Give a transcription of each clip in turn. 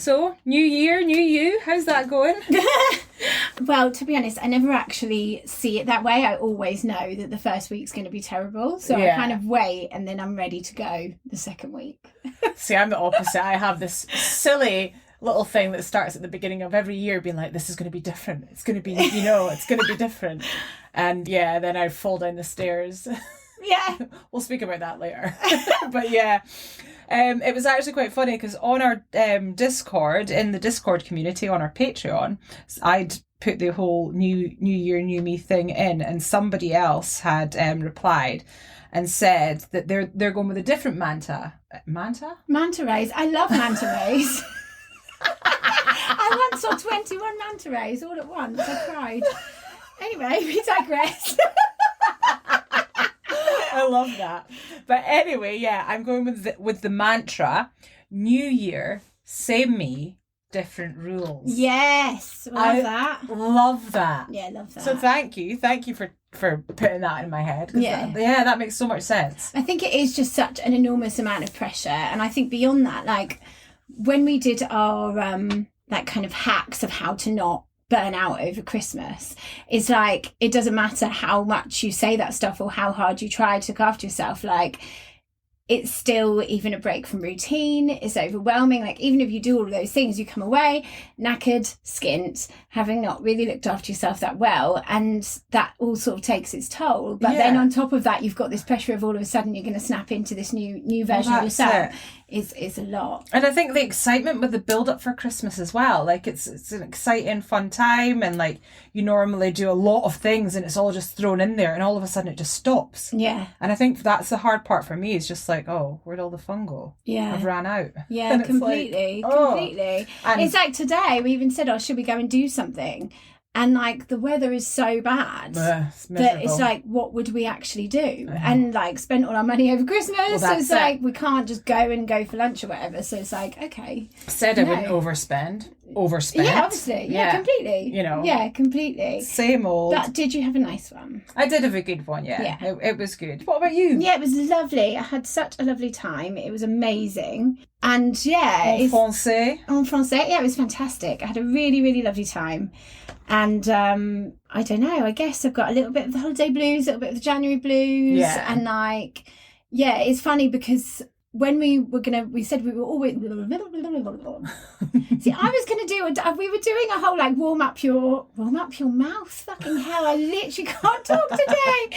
So, new year, new you. How's that going? Well, to be honest, I never actually see it that way. I always know that the first week's going to be terrible. So I kind of wait and then I'm ready to go the second week. See, I'm the opposite. I have this silly little thing that starts at the beginning of every year being like, this is going to be different. It's going to be, it's going to be different. And then I fall down the stairs. Yeah. We'll speak about that later. But yeah. It was actually quite funny because on our Discord, in the Discord community on our Patreon, I'd put the whole new year, new me thing in, and somebody else had replied and said that they're going with a different manta rays. I love manta rays. I once saw 21 manta rays all at once. I cried. Anyway, we digress. I love that. But anyway, I'm going with the mantra, new year, same me, different rules. Yes, that. Love that. Yeah, love that. So thank you for putting that in my head. That makes so much sense. I think it is just such an enormous amount of pressure, and I think beyond that, like when we did our like kind of hacks of how to not burn out over Christmas, it's like it doesn't matter how much you say that stuff or how hard you try to look after yourself, like it's still, even a break from routine is overwhelming. Like even if you do all of those things, you come away knackered, skint, having not really looked after yourself that well, and that all sort of takes its toll. But then on top of that, you've got this pressure of all of a sudden you're going to snap into this new version of yourself. Is a lot. And I think the excitement with the build up for Christmas as well, like it's an exciting, fun time, and like you normally do a lot of things and it's all just thrown in there and all of a sudden it just stops. Yeah. And I think that's the hard part for me, is just like, oh, where'd all the fun go? Yeah. I've ran out. Yeah, completely. And it's like today we even said, oh, should we go and do something? And like the weather is so bad that it's like, what would we actually do? And like spent all our money over Christmas. So it's like we can't just go for lunch or whatever. So it's like, okay. Said I wouldn't overspend. Yeah, obviously. Yeah, completely. Yeah, completely. Same old. But did you have a nice one? I did have a good one, yeah. It was good. What about you? Yeah, it was lovely. I had such a lovely time. It was amazing. And En français. Yeah, it was fantastic. I had a really, really lovely time. And I don't know, I guess I've got a little bit of the holiday blues, a little bit of the January blues. Yeah. And like, it's funny because when we said we were always see, I was gonna we were doing a whole like warm up your mouth. Fucking hell, I literally can't talk today.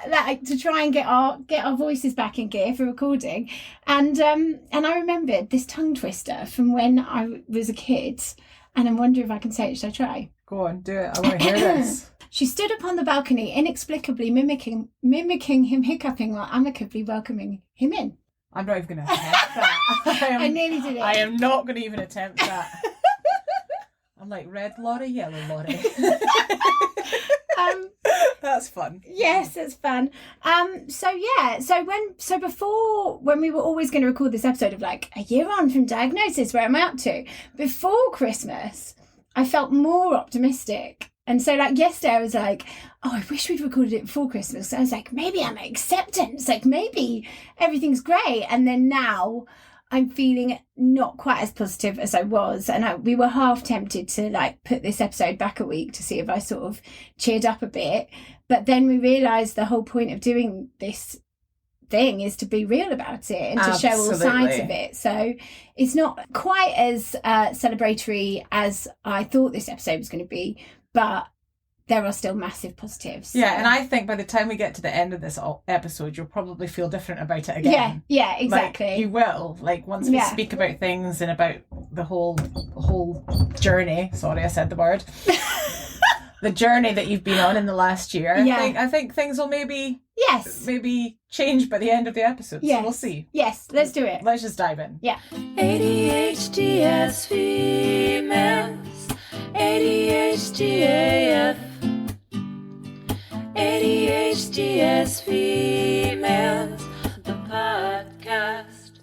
Like to try and get our voices back in gear for recording. And I remembered this tongue twister from when I was a kid, and I'm wondering if I can say it. Should I try? Go on, do it. I want to hear this. She stood upon the balcony, inexplicably mimicking him hiccuping while amicably welcoming him in. I'm not even going to attempt that. I nearly did it. I am not going to even attempt that. I'm like, red lorry, yellow lorry. That's fun. Yes, it's fun. So before, when we were always going to record this episode of like a year on from diagnosis, where am I up to? Before Christmas, I felt more optimistic. And so like yesterday I was like, oh, I wish we'd recorded it before Christmas. So I was like, maybe I'm acceptance, like maybe everything's great. And then now I'm feeling not quite as positive as I was. And we were half tempted to like put this episode back a week to see if I sort of cheered up a bit. But then we realised the whole point of doing this thing is to be real about it and to show all sides of it. So it's not quite as celebratory as I thought this episode was going to be, but there are still massive positives. So. Yeah, and I think by the time we get to the end of this episode, you'll probably feel different about it again. Yeah, exactly. Like, you will. Like, once we speak about things and about the whole journey. Sorry, I said the word. The journey that you've been on in the last year. I think things will maybe change by the end of the episode. So we'll see. Yes, let's do it. Let's just dive in. Yeah. ADHD as females, ADHD AF, ADHD as females, the podcast.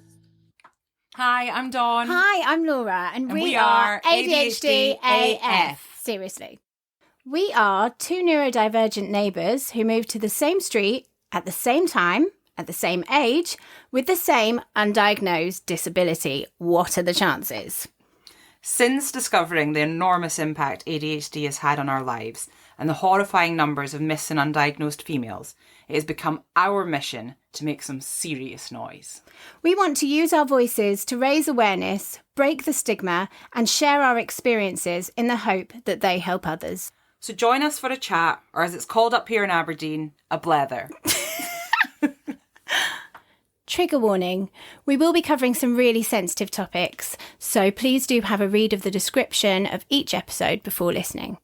Hi, I'm Dawn. Hi, I'm Laura, and we are ADHD AF. Seriously. We are two neurodivergent neighbours who moved to the same street at the same time, at the same age, with the same undiagnosed disability. What are the chances? Since discovering the enormous impact ADHD has had on our lives and the horrifying numbers of missing undiagnosed females, it has become our mission to make some serious noise. We want to use our voices to raise awareness, break the stigma, and share our experiences in the hope that they help others. So join us for a chat, or as it's called up here in Aberdeen, a blether. Trigger warning, we will be covering some really sensitive topics, so please do have a read of the description of each episode before listening.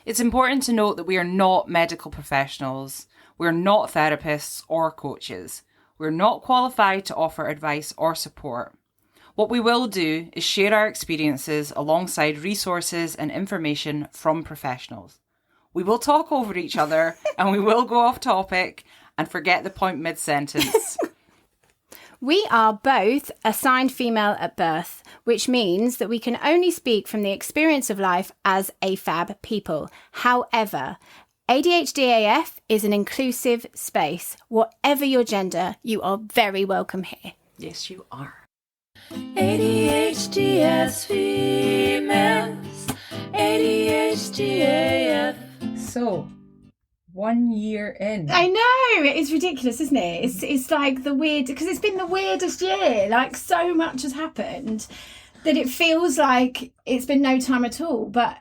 It's important to note that we are not medical professionals, we're not therapists or coaches, we're not qualified to offer advice or support. What we will do is share our experiences alongside resources and information from professionals. We will talk over each other and we will go off topic and forget the point mid-sentence. We are both assigned female at birth, which means that we can only speak from the experience of life as AFAB people. However, ADHD AF is an inclusive space. Whatever your gender, you are very welcome here. Yes, you are. ADHD as females, ADHD AF. So, 1 year in. I know, it's ridiculous, isn't it? It's like the weird, because it's been the weirdest year. Like, so much has happened that it feels like it's been no time at all. But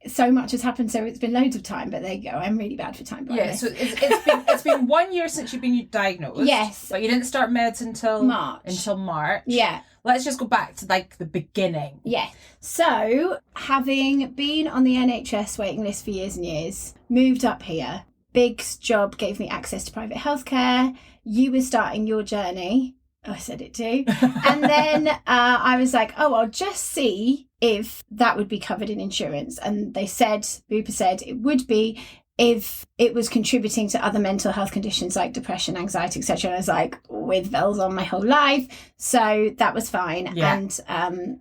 so much has happened, so it's been loads of time. But there you go. I'm really bad for time. Yeah, so it's been 1 year since you've been diagnosed. Yes, but you didn't start meds until March. Yeah. Let's just go back to like the beginning. Yeah. So, having been on the NHS waiting list for years and years, moved up here. Big job gave me access to private healthcare. You were starting your journey. Oh, I said it too. And then I was like, I'll just see if that would be covered in insurance. And they said, Bupa said it would be if it was contributing to other mental health conditions like depression, anxiety, etc. And I was like, with bells on my whole life. So that was fine. Yeah. And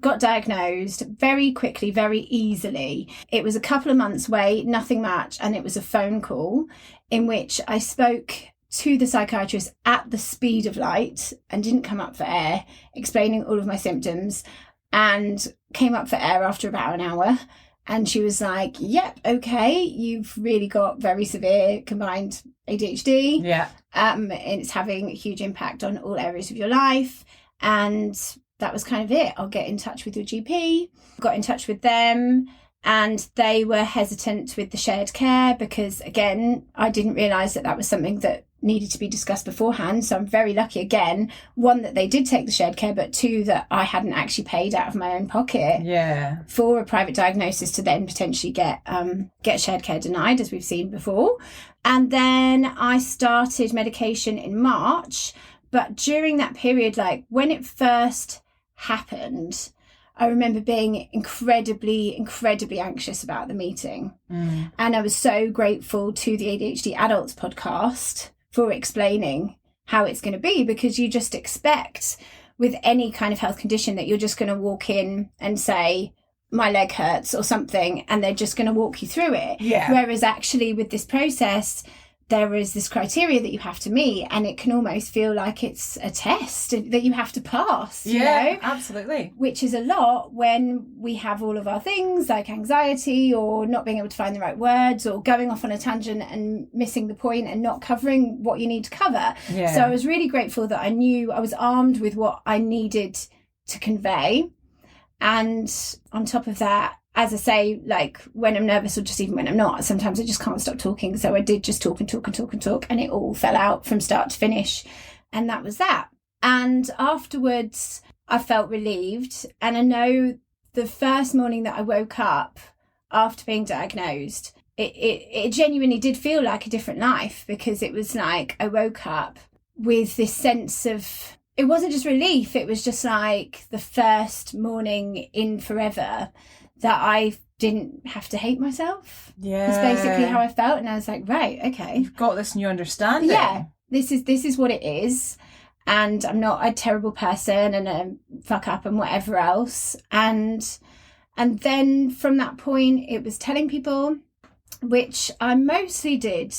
got diagnosed very quickly, very easily. It was a couple of months wait, nothing much. And it was a phone call in which I spoke to the psychiatrist at the speed of light and didn't come up for air, explaining all of my symptoms, and came up for air after about an hour. And she was like, yep, okay, you've really got very severe combined ADHD. Yeah. And it's having a huge impact on all areas of your life. And that was kind of it. I'll get in touch with your GP. Got in touch with them, and they were hesitant with the shared care because, again, I didn't realise that was something that needed to be discussed beforehand. So I'm very lucky, again, one, that they did take the shared care, but two, that I hadn't actually paid out of my own pocket for a private diagnosis to then potentially get shared care denied, as we've seen before. And then I started medication in March, but during that period, like when it first happened, I remember being incredibly anxious about the meeting. And I was so grateful to the ADHD Adults podcast for explaining how it's going to be, because you just expect with any kind of health condition that you're just going to walk in and say, my leg hurts or something, and they're just going to walk you through it. Yeah. Whereas actually with this process, there is this criteria that you have to meet, and it can almost feel like it's a test that you have to pass. You know? Absolutely. Which is a lot when we have all of our things like anxiety or not being able to find the right words or going off on a tangent and missing the point and not covering what you need to cover. Yeah. So I was really grateful that I knew I was armed with what I needed to convey. And on top of that, as I say, like when I'm nervous or just even when I'm not, sometimes I just can't stop talking. So I did just talk, and it all fell out from start to finish. And that was that. And afterwards, I felt relieved. And I know the first morning that I woke up after being diagnosed, it genuinely did feel like a different life, because it was like I woke up with this sense of, it wasn't just relief, it was just like the first morning in forever that I didn't have to hate myself. Yeah. That's basically how I felt. And I was like, right, okay. You've got this new understanding. Yeah. This is what it is. And I'm not a terrible person and a fuck up and whatever else. And then from that point, it was telling people, which I mostly did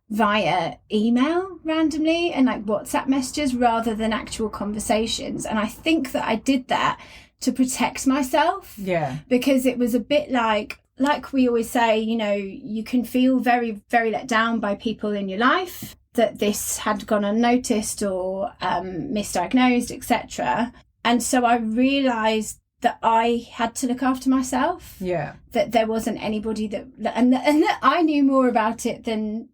via email randomly and like WhatsApp messages rather than actual conversations. And I think that I did that to protect myself. Yeah. Because it was a bit like we always say, you know, you can feel very, very let down by people in your life, that this had gone unnoticed or misdiagnosed, etc. And so I realised that I had to look after myself. Yeah. That there wasn't anybody and that I knew more about it than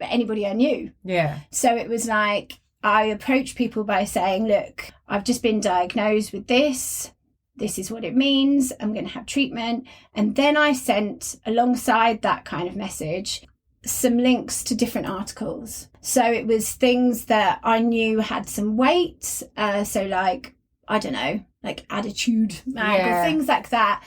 anybody I knew. Yeah. So it was like, I approached people by saying, look, I've just been diagnosed with this. This is what it means. I'm going to have treatment. And then I sent, alongside that kind of message, some links to different articles. So it was things that I knew had some weight. So like, I don't know, like Attitude Mag or things like that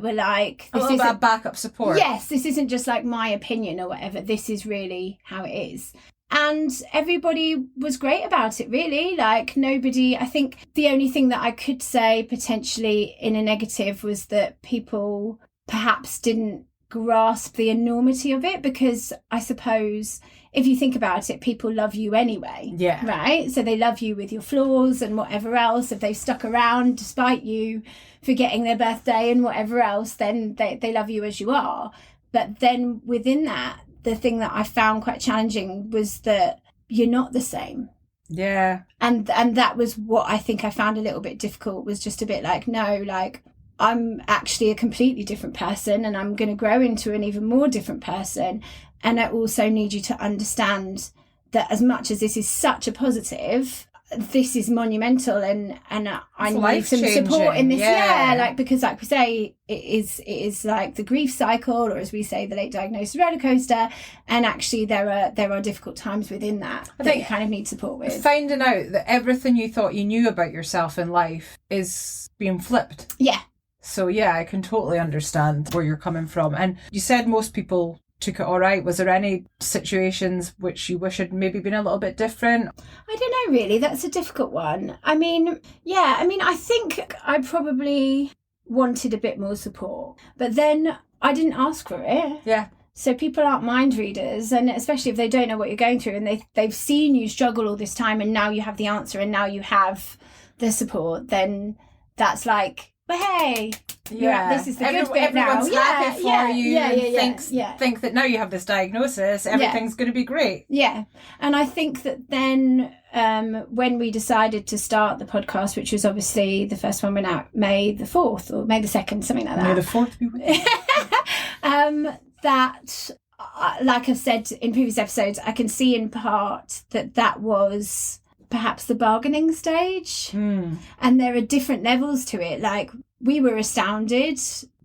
were like... a little bit of backup support. Yes, this isn't just like my opinion or whatever. This is really how it is. And everybody was great about it, really. Like, nobody... I think the only thing that I could say potentially in a negative was that people perhaps didn't grasp the enormity of it, because I suppose if you think about it, people love you anyway. Yeah. Right? So they love you with your flaws and whatever else. If they've stuck around despite you forgetting their birthday and whatever else, then they love you as you are. But then within that, the thing that I found quite challenging was that you're not the same. Yeah. And that was what I think I found a little bit difficult, was just a bit like, no, like, I'm actually a completely different person, and I'm going to grow into an even more different person. And I also need you to understand that as much as this is such a positive, this is monumental, and I need some support in this. Yeah, like, because like we say, it is like the grief cycle, or as we say, the late diagnosis roller coaster. And actually there are difficult times within that that you kind of need support with. Finding out that everything you thought you knew about yourself in life is being flipped. Yeah. So yeah, I can totally understand where you're coming from. And you said most people took it all right. Was there any situations which you wish had maybe been a little bit different? I don't know, really. That's a difficult one. I mean, I think I probably wanted a bit more support, but then I didn't ask for it. Yeah. So people aren't mind readers, and especially if they don't know what you're going through, and they've seen you struggle all this time, and now you have the answer, and now you have the support, then that's like, well, hey, this is the good bit now. Everyone's happy for you and think that now you have this diagnosis, everything's going to be great. Yeah. And I think that then when we decided to start the podcast, which was obviously the first one went out May the 4th or May the 2nd, something like that. May the 4th be with you. That, like I've said in previous episodes, I can see in part that was perhaps the bargaining stage. And there are different levels to it. Like, we were astounded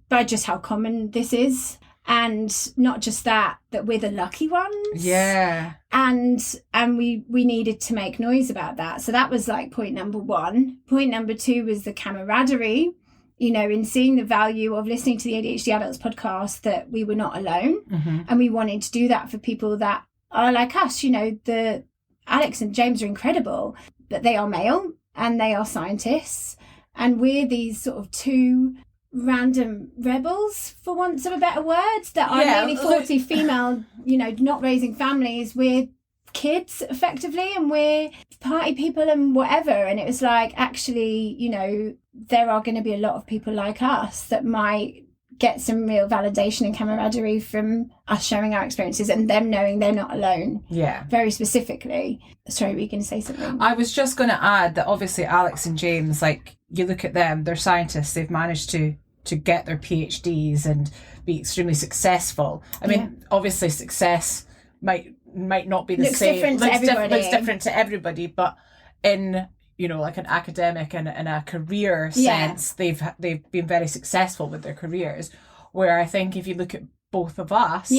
by just how common this is, and not just that we're the lucky ones. Yeah. And we needed to make noise about that. So that was like point number one. Point number two was the camaraderie, you know, in seeing the value of listening to the ADHD Adults podcast, that we were not alone. And we wanted to do that for people that are like us. You know, the Alex and James are incredible, but they are male and they are scientists, and we're these sort of two random rebels, for want of a better word, that are nearly 40 female, you know, not raising families. We're kids effectively, and we're party people and whatever. And it was like, actually, you know, there are going to be a lot of people like us that might get some real validation and camaraderie from us sharing our experiences, and them knowing they're not alone. Yeah. Very specifically. Sorry, were you going to say something? I was just going to add that obviously Alex and James, like, you look at them, they're scientists, they've managed to get their PhDs and be extremely successful. I mean, obviously success might not be the same. Looks different to everybody, but in, you know, like an academic and a career sense, they've been very successful with their careers. Where I think if you look at both of us,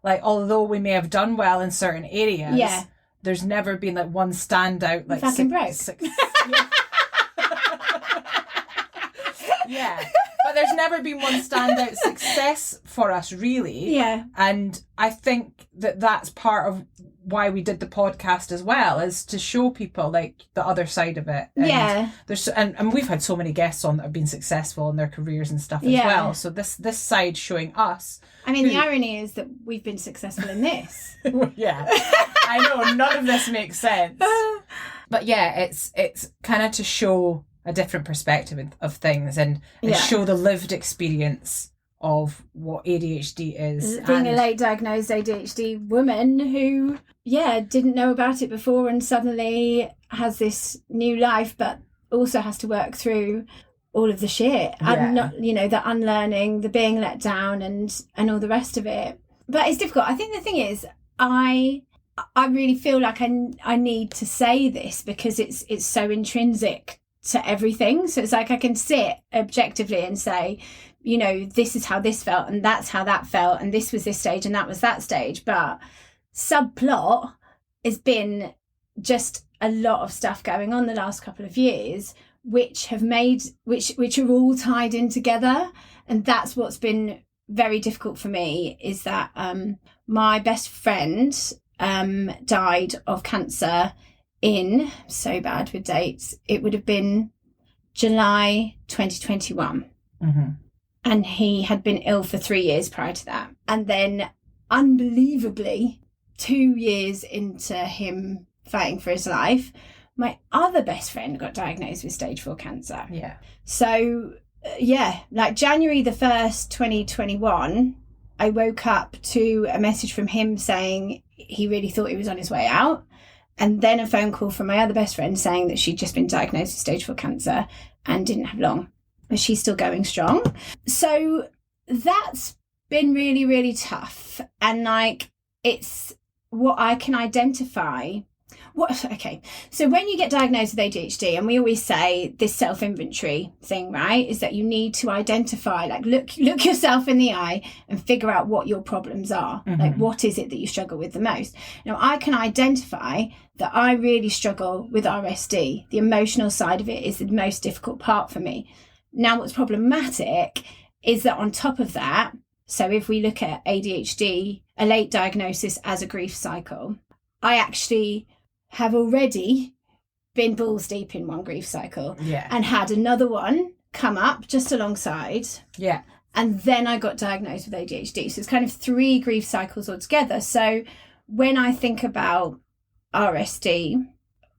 like, although we may have done well in certain areas, there's never been like one standout, like fucking broke. But there's never been one standout success for us, really. Yeah. And I think that that's part of why we did the podcast as well, is to show people like the other side of it. And there's and we've had so many guests on that have been successful in their careers and stuff as well. So this side showing us. I mean, the irony is that we've been successful in this. I know, none of this makes sense. But yeah, it's kind of to show a different perspective of things and Yeah. show the lived experience of what ADHD is. Being a late diagnosed ADHD woman who, didn't know about it before and suddenly has this new life, but also has to work through all of the shit and not, the unlearning, the being let down and all the rest of it. But it's difficult. I think the thing is, I really feel like I need to say this because it's so intrinsic to everything. So it's like I can sit objectively and say, this is how this felt and that's how that felt and this was this stage and that was that stage. But subplot has been just a lot of stuff going on the last couple of years which have made which are all tied in together. And that's what's been very difficult for me, is that my best friend died of cancer in, so bad with dates, it would have been July 2021. Mm-hmm. And he had been ill for 3 years prior to that. And then unbelievably 2 years into him fighting for his life, my other best friend got diagnosed with stage 4 cancer. Yeah. So like January the 1st 2021, I woke up to a message from him saying he really thought he was on his way out, and then a phone call from my other best friend saying that she'd just been diagnosed with stage 4 cancer and didn't have long, but she's still going strong. So that's been really, really tough. And like, it's what I can identify. So when you get diagnosed with ADHD, and we always say this self-inventory thing, right, is that you need to identify, like look yourself in the eye and figure out what your problems are. Mm-hmm. Like, what is it that you struggle with the most? Now, I can identify that I really struggle with RSD. The emotional side of it is the most difficult part for me. Now, what's problematic is that on top of that, so if we look at ADHD, a late diagnosis as a grief cycle, I actually have already been balls deep in one grief cycle and had another one come up just alongside. Yeah. And then I got diagnosed with ADHD. So it's kind of 3 grief cycles altogether. So when I think about RSD,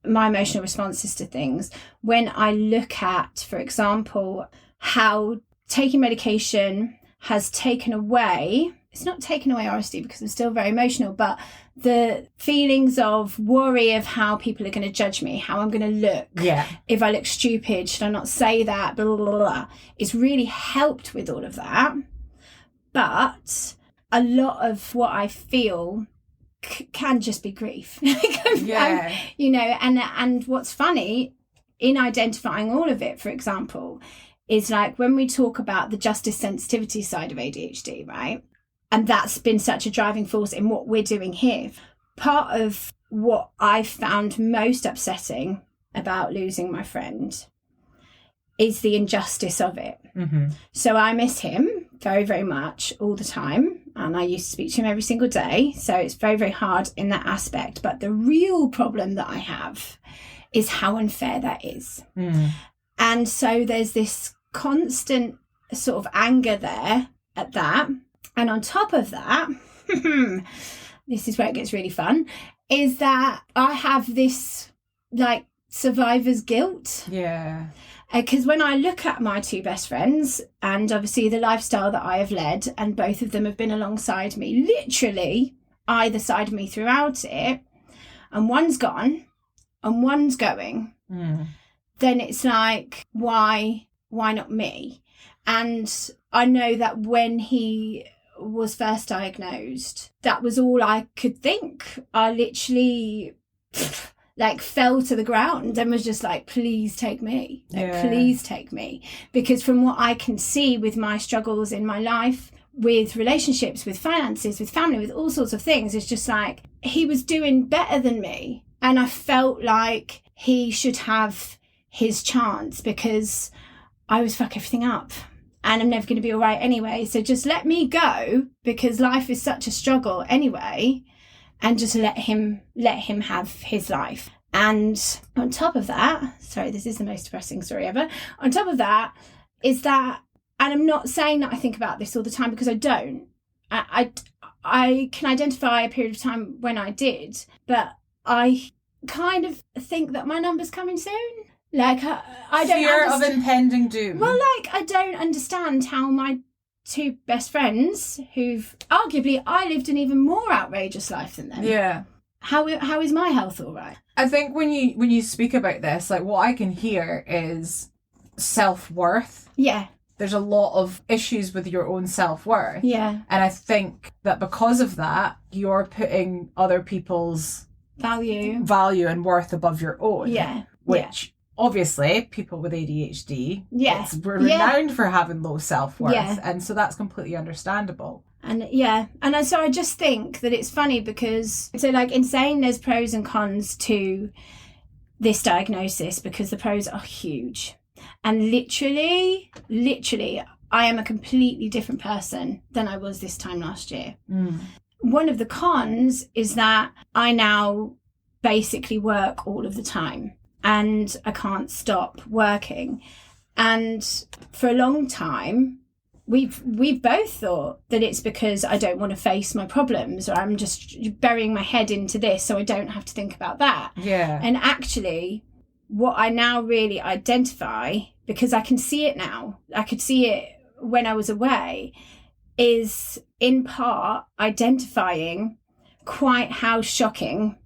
my emotional responses to things, when I look at, for example, how taking medication has taken away, it's not taken away RSD because I'm still very emotional, but the feelings of worry of how people are going to judge me, how I'm going to look, if I look stupid, should I not say that, blah, blah, blah, blah. It's really helped with all of that. But a lot of what I feel can just be grief. And what's funny in identifying all of it, for example, is like when we talk about the justice sensitivity side of ADHD, right? And that's been such a driving force in what we're doing here. Part of what I found most upsetting about losing my friend is the injustice of it. Mm-hmm. So I miss him very, very much all the time. And I used to speak to him every single day. So it's very, very hard in that aspect. But the real problem that I have is how unfair that is. Mm. And so there's this constant sort of anger there at that. And on top of that, this is where it gets really fun, is that I have this like survivor's guilt. Yeah. Because when I look at my 2 best friends and obviously the lifestyle that I have led, and both of them have been alongside me, literally either side of me throughout it, and one's gone and one's going, then it's like, why not me? And I know that when he was first diagnosed, that was all I could think. I literally like fell to the ground and was just like, please take me. Please take me. Because from what I can see with my struggles in my life, with relationships, with finances, with family, with all sorts of things, it's just like he was doing better than me. And I felt like he should have his chance because I was fuck everything up. And I'm never going to be all right anyway. So just let me go, because life is such a struggle anyway, and just let him have his life. And on top of that, sorry, this is the most depressing story ever. On top of that is that, and I'm not saying that I think about this all the time because I don't. I can identify a period of time when I did, but I kind of think that my number's coming soon. Like, I don't Fear of understand. impending doom. Well, like, I don't understand how my two best friends, who've arguably, I lived an even more outrageous life than them. Yeah. How is my health all right? I think when you speak about this, like, what I can hear is self-worth. Yeah. There's a lot of issues with your own self-worth. Yeah. And I think that because of that, you're putting other people's value and worth above your own. Yeah. Which obviously people with ADHD, Yeah. we're renowned for having low self-worth. Yeah. And so that's completely understandable. And so I just think that it's funny because, so like in saying there's pros and cons to this diagnosis, because the pros are huge. And literally, I am a completely different person than I was this time last year. One of the cons is that I now basically work all of the time and I can't stop working. And for a long time, we've both thought that it's because I don't want to face my problems, or I'm just burying my head into this so I don't have to think about that. Yeah. And actually, what I now really identify, because I can see it now, I could see it when I was away, is in part identifying quite how shocking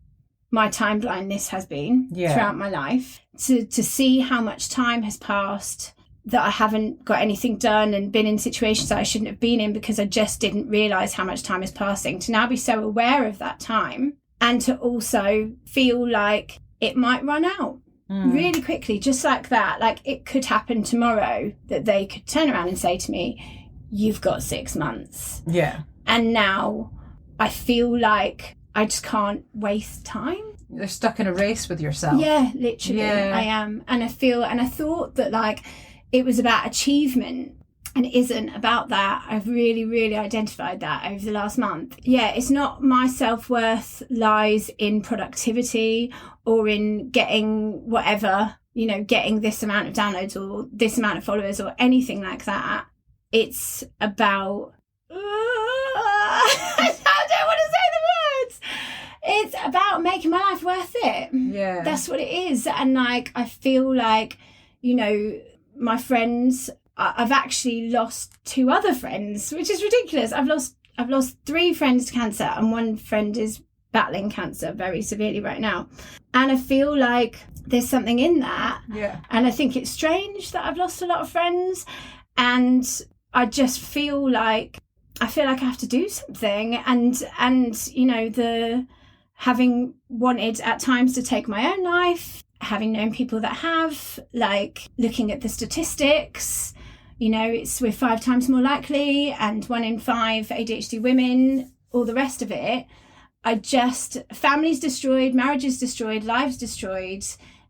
my time blindness has been throughout my life. To see how much time has passed that I haven't got anything done and been in situations that I shouldn't have been in because I just didn't realise how much time is passing, to now be so aware of that time and to also feel like it might run out really quickly, just like that. Like, it could happen tomorrow that they could turn around and say to me, you've got 6 months. Yeah. And now I feel like I just can't waste time. You're stuck in a race with yourself. Yeah, literally. Yeah. I am. And I thought that like it was about achievement, and it isn't about that. I've really, really identified that over the last month. Yeah, it's not, my self-worth lies in productivity or in getting whatever, getting this amount of downloads or this amount of followers or anything like that. It's about, I don't want to say the words. It's about making my life worth it. Yeah. That's what it is. And like, I feel like, my friends, I've actually lost 2 other friends, which is ridiculous. I've lost 3 friends to cancer, and 1 friend is battling cancer very severely right now. And I feel like there's something in that. Yeah. And I think it's strange that I've lost a lot of friends, and I just feel like I have to do something. And the having wanted at times to take my own life, having known people that have, like, looking at the statistics, we're 5 times more likely, and 1 in 5 ADHD women, all the rest of it. Families destroyed, marriages destroyed, lives destroyed.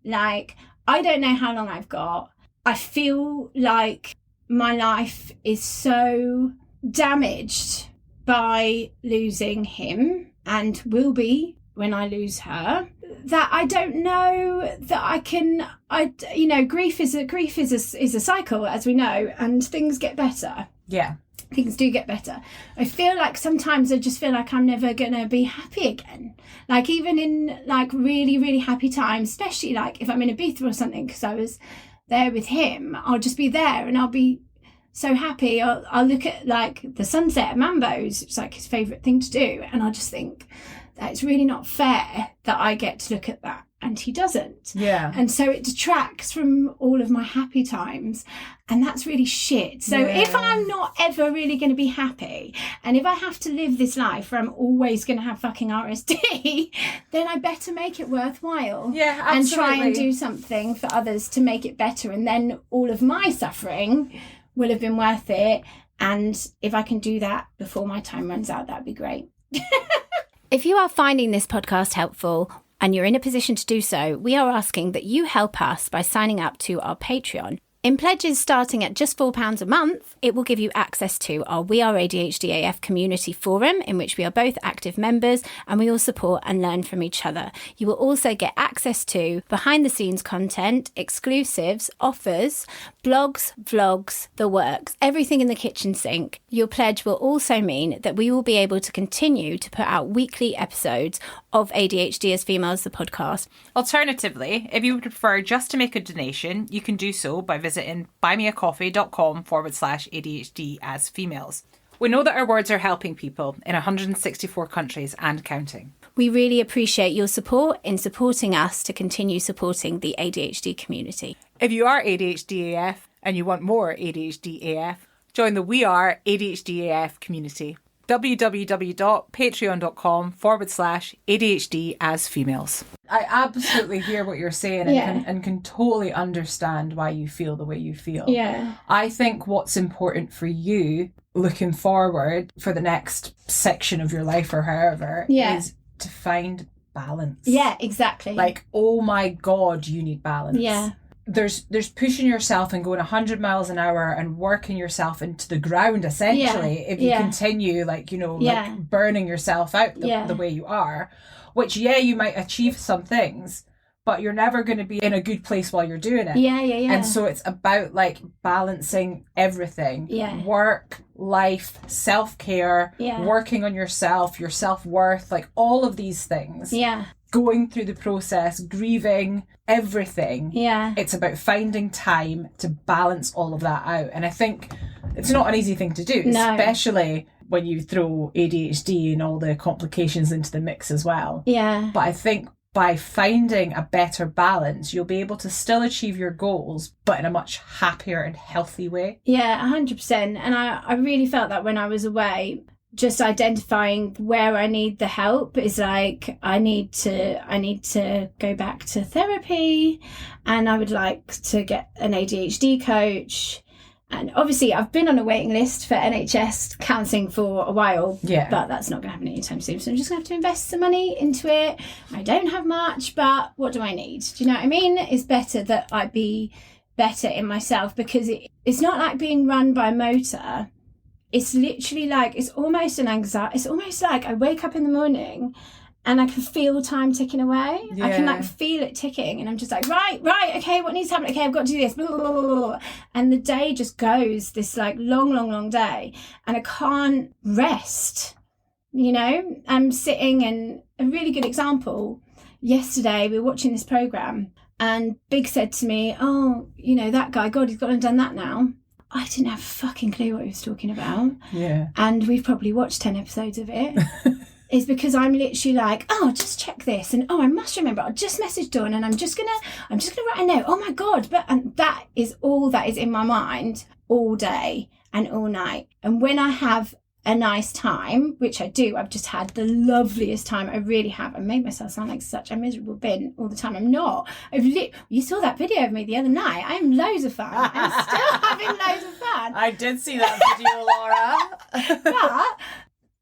Like, I don't know how long I've got. I feel like my life is so damaged by losing him, and will be when I lose her, that I don't know that I can. Grief is a cycle, as we know, and things get better. Yeah. Things do get better. I feel like sometimes I just feel like I'm never gonna be happy again. Like, even in like really, really happy times, especially like if I'm in Ibiza or something, because I was there with him, I'll just be there and I'll be so happy. I'll look at like the sunset at Mambo's, it's like his favourite thing to do, and I'll just think that it's really not fair that I get to look at that and he doesn't. Yeah. And so it detracts from all of my happy times, and that's really shit. So if I'm not ever really going to be happy, and if I have to live this life where I'm always going to have fucking RSD, then I better make it worthwhile. Yeah, absolutely. And try and do something for others to make it better, and then all of my suffering will have been worth it. And if I can do that before my time runs out, that'd be great. If you are finding this podcast helpful and you're in a position to do so, we are asking that you help us by signing up to our Patreon. In pledges starting at just £4 a month, it will give you access to our We Are ADHD AF community forum, in which we are both active members and we all support and learn from each other. You will also get access to behind-the-scenes content, exclusives, offers, blogs, vlogs, the works, everything in the kitchen sink. Your pledge will also mean that we will be able to continue to put out weekly episodes of ADHD as Females, the podcast. Alternatively, if you would prefer just to make a donation, you can do so by visiting buymeacoffee.com/ADHD as Females. We know that our words are helping people in 164 countries and counting. We really appreciate your support in supporting us to continue supporting the ADHD community. If you are ADHD AF and you want more ADHD AF, join the We Are ADHD AF community. www.patreon.com/ADHD as Females. I absolutely hear what you're saying and can totally understand why you feel the way you feel. Yeah. I think what's important for you looking forward for the next section of your life or however is to find balance. Yeah, exactly. Like, oh my God, you need balance. Yeah. There's pushing yourself and going 100 miles an hour and working yourself into the ground, essentially, if you continue, like, you know, like burning yourself out the way you are, which, you might achieve some things, but you're never going to be in a good place while you're doing it. Yeah. And so it's about, like, balancing everything. Yeah. Work, life, self-care, working on yourself, your self-worth, like all of these things. Yeah. Going through the process, grieving, everything. Yeah. It's about finding time to balance all of that out. And I think it's not an easy thing to do, especially when you throw ADHD and all the complications into the mix as well. Yeah. But I think by finding a better balance, you'll be able to still achieve your goals, but in a much happier and healthy way. Yeah, 100%. And I really felt that when I was away. Just identifying where I need the help is like, I need to go back to therapy, and I would like to get an ADHD coach. And obviously I've been on a waiting list for NHS counselling for a while, but that's not going to happen anytime soon. So I'm just going to have to invest some money into it. I don't have much, but what do I need? Do you know what I mean? It's better that I be better in myself, because it's not like being run by a motor. It's literally like, it's almost an anxiety. It's almost like I wake up in the morning and I can feel time ticking away. I can like feel it ticking, and I'm just like, right, okay, what needs to happen? Okay, I've got to do this. Blah, blah, blah, blah, blah. And the day just goes, this like long day, and I can't rest. You know, I'm sitting, and a really good example, yesterday we were watching this program and Big said to me, oh, you know, that guy, God, he's gone and done that now. I didn't have a fucking clue what he was talking about. Yeah. And we've probably watched 10 episodes of it. Is because I'm literally like, oh, just check this, and oh, I must remember, I'll just message Dawn, and I'm just gonna write a note. Oh my God. And that is all that is in my mind all day and all night. And when I have a nice time, which I do, I've just had the loveliest time. I really have. I made myself sound like such a miserable bin all the time. I'm not. You saw that video of me the other night. I am loads of fun. I'm still having loads of fun. I did see that video, Laura.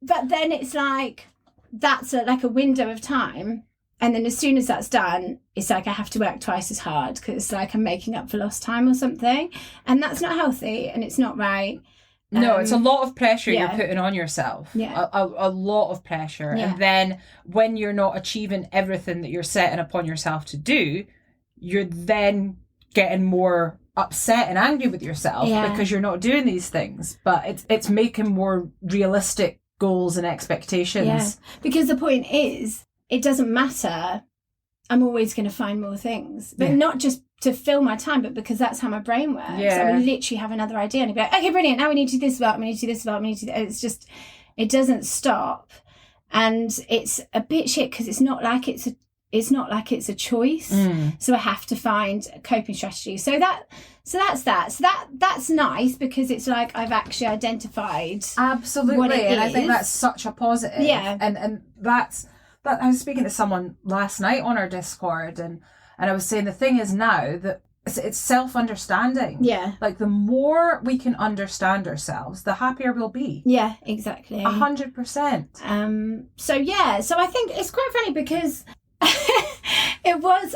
But then it's like, that's like a window of time. And then as soon as that's done, it's like I have to work twice as hard, because it's like I'm making up for lost time or something. And that's not healthy, and it's not right. No, it's a lot of pressure you're putting on yourself. Yeah. A lot of pressure. Yeah. And then when you're not achieving everything that you're setting upon yourself to do, you're then getting more upset and angry with yourself because you're not doing these things. But it's making more realistic goals and expectations. Yeah. Because the point is, it doesn't matter. I'm always going to find more things. But not just to fill my time, but because that's how my brain works. Yeah. I would literally have another idea and I'd be like, okay, brilliant, now we need to do this about, we need to do this about, we need to do that. It's just, it doesn't stop. And it's a bit shit because it's not like it's a choice. So I have to find a coping strategy. So that's nice, because it's like I've actually identified absolutely what it and is. I think that's such a positive. Yeah. And that I was speaking to someone last night on our Discord, and I was saying the thing is now that it's self-understanding. Yeah. Like, the more we can understand ourselves, the happier we'll be. Yeah, exactly. 100%. So I think it's quite funny because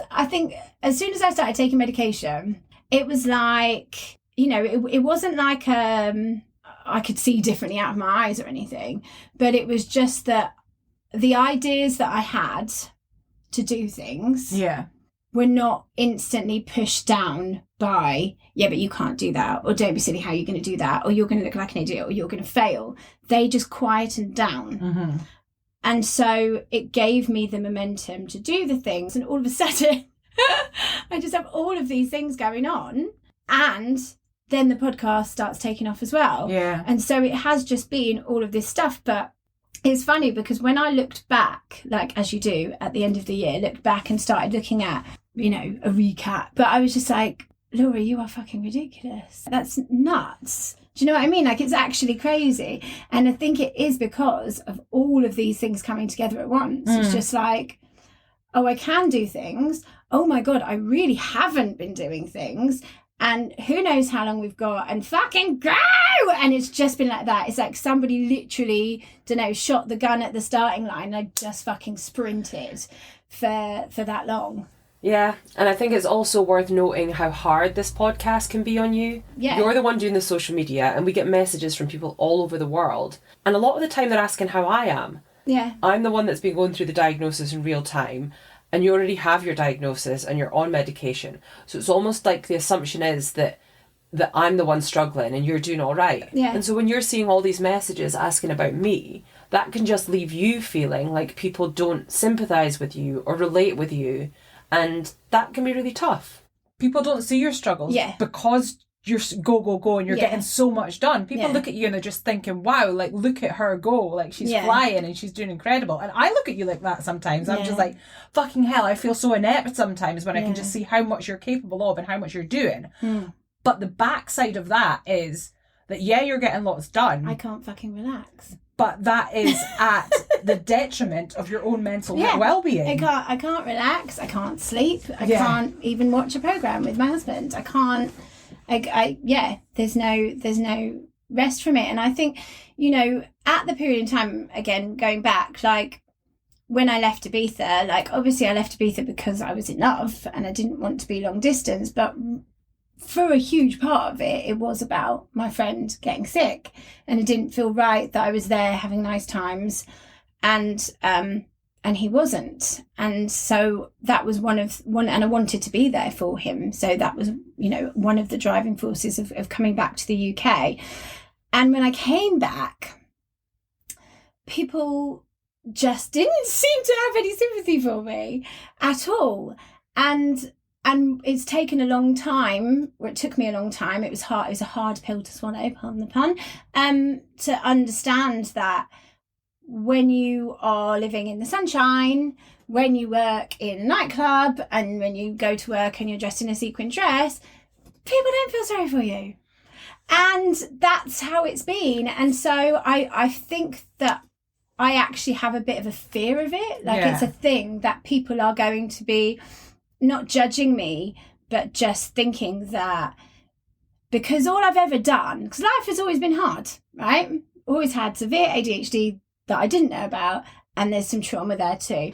I think as soon as I started taking medication, it was like, you know, it wasn't like I could see differently out of my eyes or anything, but it was just that the ideas that I had to do things were not instantly pushed down by, yeah, but you can't do that, or don't be silly, how are you going to do that, or you're going to look like an idiot, or you're going to fail. They just quietened down. Mm-hmm. And so it gave me the momentum to do the things. And all of a sudden, I just have all of these things going on. And then the podcast starts taking off as well. Yeah. And so it has just been all of this stuff. But it's funny because when I looked back, like as you do at the end of the year, looked back and started looking at, you know, a recap. But I was just like, Laura, you are fucking ridiculous. That's nuts. Do you know what I mean? Like, it's actually crazy. And I think it is because of all of these things coming together at once. It's just like, oh, I can do things. Oh my God, I really haven't been doing things. And who knows how long we've got, and fucking go! And it's just been like that. It's like somebody literally, don't know, shot the gun at the starting line. And I just fucking sprinted for that long. Yeah, and I think it's also worth noting how hard this podcast can be on you. Yeah. You're the one doing the social media, and we get messages from people all over the world. And a lot of the time they're asking how I am. Yeah. I'm the one that's been going through the diagnosis in real time, and you already have your diagnosis and you're on medication. So it's almost like the assumption is that I'm the one struggling and you're doing all right. Yeah. And so when you're seeing all these messages asking about me, that can just leave you feeling like people don't sympathise with you or relate with you. And that can be really tough. People don't see your struggles because you're go, and you're getting so much done. People look at you and they're just thinking, wow, like, look at her go. Like, she's flying and she's doing incredible. And I look at you like that sometimes. I'm just like, fucking hell, I feel so inept sometimes when I can just see how much you're capable of and how much you're doing. But the backside of that is that, you're getting lots done. I can't fucking relax. But that is at the detriment of your own mental well-being. I can't relax. I can't sleep. I can't even watch a program with my husband. I can't. There's no rest from it. And I think, you know, at the period in time, again, going back, like when I left Ibiza, like obviously I left Ibiza because I was in love and I didn't want to be long distance, but for a huge part of it, it was about my friend getting sick, and it didn't feel right that I was there having nice times, and he wasn't, and so that was one, and I wanted to be there for him. So that was, you know, one of the driving forces of coming back to the UK. And when I came back, people just didn't seem to have any sympathy for me at all, and it's taken a long time, or it took me a long time. It was hard. It was a hard pill to swallow, pardon the pun, to understand that when you are living in the sunshine, when you work in a nightclub, and when you go to work and you're dressed in a sequin dress, people don't feel sorry for you. And that's how it's been. And so I think that I actually have a bit of a fear of it. Like, it's a thing that people are going to be not judging me, but just thinking that because all I've ever done, because life has always been hard, right? Always had severe ADHD that I didn't know about, and there's some trauma there too.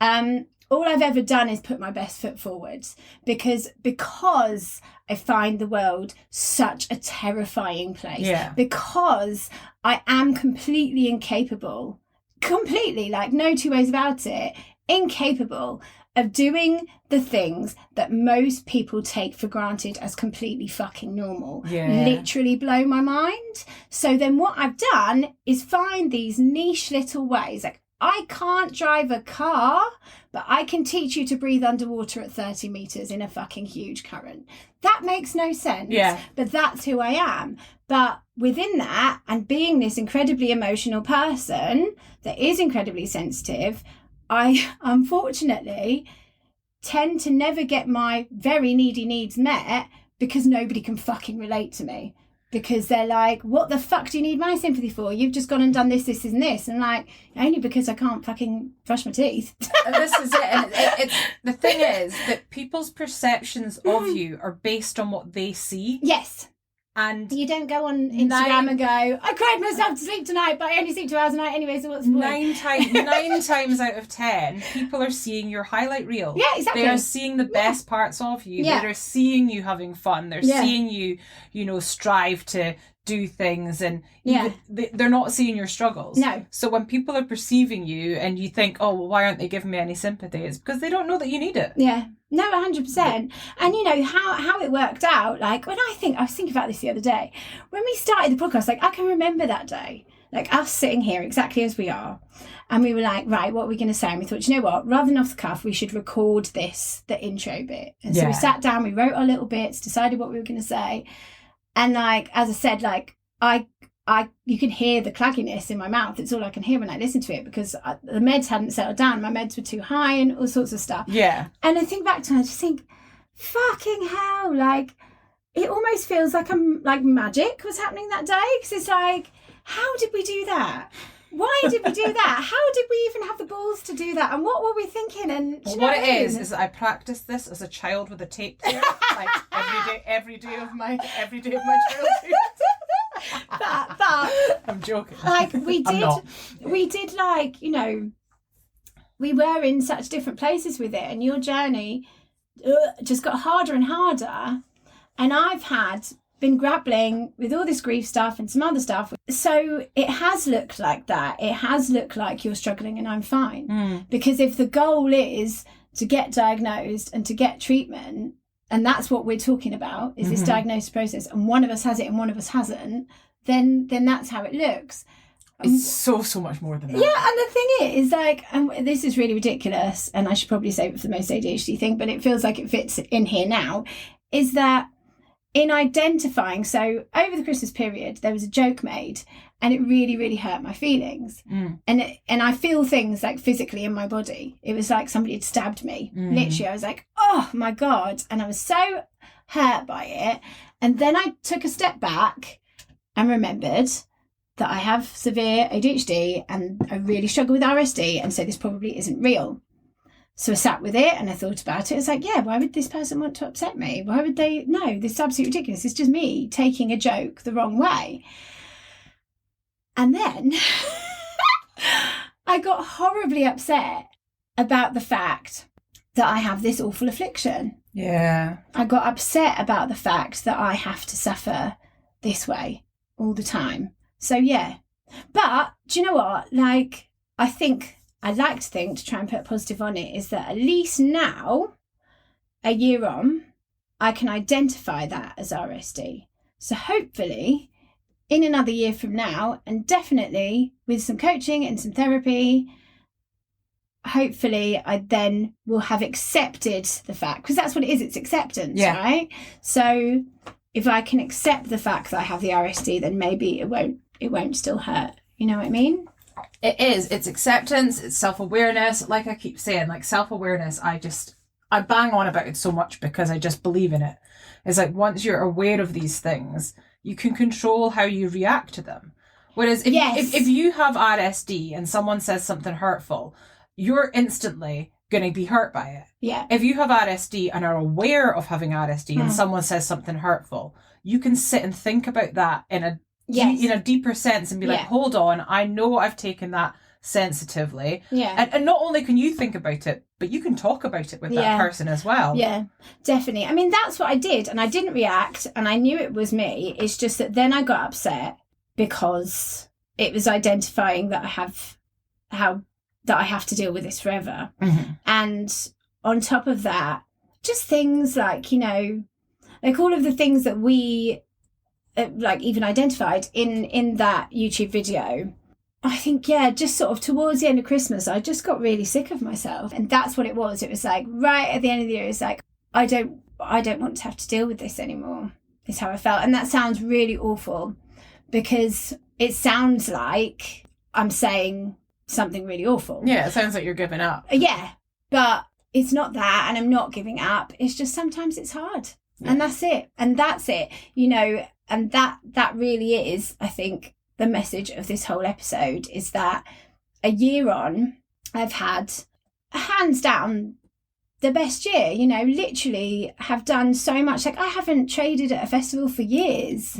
All I've ever done is put my best foot forwards because I find the world such a terrifying place. Yeah. Because I am completely incapable, like no two ways about it, incapable of doing the things that most people take for granted as completely fucking normal. Yeah. Literally blow my mind. So then what I've done is find these niche little ways. Like, I can't drive a car, but I can teach you to breathe underwater at 30 meters in a fucking huge current. That makes no sense. Yeah. But that's who I am. But within that, and being this incredibly emotional person that is incredibly sensitive, I unfortunately tend to never get my very needy needs met because nobody can fucking relate to me. Because they're like, what the fuck do you need my sympathy for? You've just gone and done this, this, and this. And like, only because I can't fucking brush my teeth. And this is it. And it's the thing is that people's perceptions of you are based on what they see. Yes. And You don't go on Instagram and go, I cried myself to sleep tonight, but I only sleep 2 hours a night anyway, so what's the point? 9 times out of 10, people are seeing your highlight reel. Yeah, exactly. They are seeing the best parts of you. Yeah. They're seeing you having fun. They're seeing you, strive to do things, and they're not seeing your struggles. No. So when people are perceiving you and you think, oh, well, why aren't they giving me any sympathy? It's because they don't know that you need it. Yeah. No, 100%. And how it worked out, like I was thinking about this the other day. When we started the podcast, like I can remember that day, like us sitting here exactly as we are. And we were like, right, what are we going to say? And we thought, you know what, rather than off the cuff, we should record the intro bit. And so we sat down, we wrote our little bits, decided what we were going to say. And like, as I said, like you can hear the clagginess in my mouth. It's all I can hear when I listen to it, because the meds hadn't settled down. My meds were too high and all sorts of stuff. Yeah. And I think back to it, I just think, fucking hell, like it almost feels like magic was happening that day, because it's like, how did we do that? Why did we do that? How did we even have the balls to do that? And what were we thinking? And what it is that I practiced this as a child with a tape player, like every day of my childhood. that I'm joking. Like we did like, we were in such different places with it, and your journey just got harder and harder. And I've been grappling with all this grief stuff and some other stuff. So it has looked like that. It has looked like you're struggling and I'm fine. Because if the goal is to get diagnosed and to get treatment, and that's what we're talking about, is this diagnosis process, and one of us has it and one of us hasn't, then that's how it looks. It's so much more than that. Yeah, and the thing is, like, and this is really ridiculous, and I should probably save it for the most ADHD thing, but it feels like it fits in here now, is that in identifying, so over the Christmas period, there was a joke made, and it really, really hurt my feelings. And I feel things like physically in my body. It was like somebody had stabbed me. Literally, I was like, oh my God. And I was so hurt by it. And then I took a step back and remembered that I have severe ADHD and I really struggle with RSD. And so this probably isn't real. So I sat with it and I thought about it. It's like, yeah, why would this person want to upset me? Why would they? No, this is absolutely ridiculous. It's just me taking a joke the wrong way. And then I got horribly upset about the fact that I have this awful affliction. Yeah. I got upset about the fact that I have to suffer this way all the time. So, yeah. But do you know what? Like, I'd like to think, to try and put positive on it, is that at least now, a year on, I can identify that as RSD. So hopefully, in another year from now, and definitely with some coaching and some therapy, hopefully I then will have accepted the fact, because that's what it is, it's acceptance, right? So if I can accept the fact that I have the RSD, then maybe it won't still hurt. You know what I mean? It is. It's acceptance. It's self-awareness. Like I keep saying, like self-awareness, I bang on about it so much because I just believe in it. It's like once you're aware of these things, you can control how you react to them. Whereas if you have RSD and someone says something hurtful, you're instantly going to be hurt by it. Yeah. If you have RSD and are aware of having RSD and someone says something hurtful, you can sit and think about that in a deeper sense and be like, hold on, I know I've taken that sensitively. Yeah. And not only can you think about it, but you can talk about it with that person as well. Yeah, definitely. I mean, that's what I did, and I didn't react, and I knew it was me. It's just that then I got upset because it was identifying that I have to deal with this forever. And on top of that, just things like, like all of the things that we like even identified in that YouTube video. I think, just sort of towards the end of Christmas, I just got really sick of myself. And that's what it was. It was like right at the end of the year, it's like, I don't want to have to deal with this anymore, is how I felt. And that sounds really awful because it sounds like I'm saying something really awful. Yeah, it sounds like you're giving up. Yeah, but it's not that, and I'm not giving up. It's just sometimes it's hard. Yeah. And that's it. And that's it, and that really is, I think, the message of this whole episode is that a year on, I've had, hands down, the best year, you know, literally have done so much. Like, I haven't traded at a festival for years.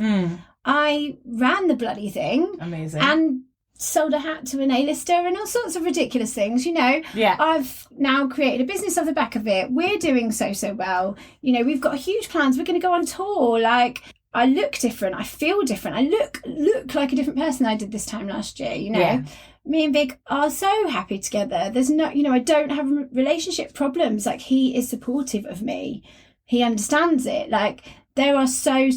I ran the bloody thing. Amazing. And sold a hat to an A-lister and all sorts of ridiculous things, you know. Yeah. I've now created a business off the back of it. We're doing so well. You know, we've got huge plans. We're going to go on tour. Like, I look different. I feel different. I look like a different person than I did this time last year, you know. Yeah. Me and Vic are so happy together. There's no, you know, I don't have relationship problems. Like, he is supportive of me. He understands it. Like, there are so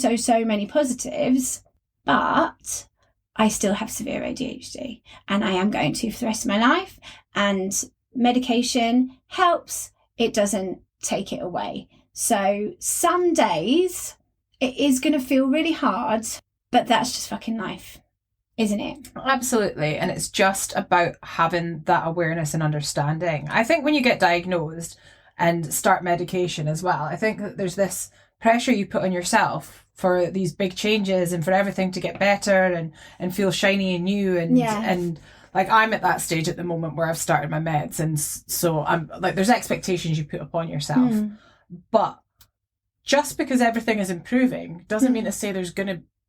many positives, but I still have severe ADHD, and I am going to for the rest of my life. And medication helps. It doesn't take it away. So some days it is going to feel really hard, but that's just fucking life, isn't it? Absolutely. And it's just about having that awareness and understanding. I think when you get diagnosed and start medication as well, I think that there's this pressure you put on yourself for these big changes and for everything to get better and feel shiny and new. And like, I'm at that stage at the moment where I've started my meds, and so I'm like, there's expectations you put upon yourself. But just because everything is improving doesn't mean to say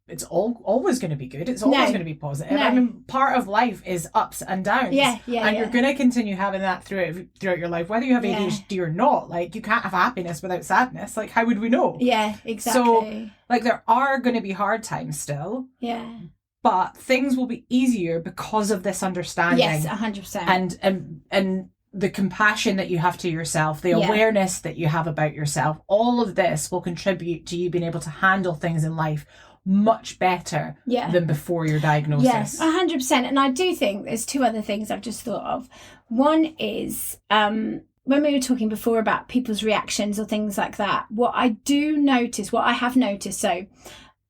it's always going to be good. It's always going to be positive. No. I mean, part of life is ups and downs. And you're going to continue having that throughout your life, whether you have ADHD or not. Like, you can't have happiness without sadness. Like, how would we know? Yeah, exactly. So, like, there are going to be hard times still. Yeah. But things will be easier because of this understanding. Yes, 100%. And the compassion that you have to yourself, the awareness that you have about yourself, all of this will contribute to you being able to handle things in life much better than before your diagnosis. Yes, 100%. And I do think there's two other things I've just thought of. One is when we were talking before about people's reactions or things like that, what I have noticed, so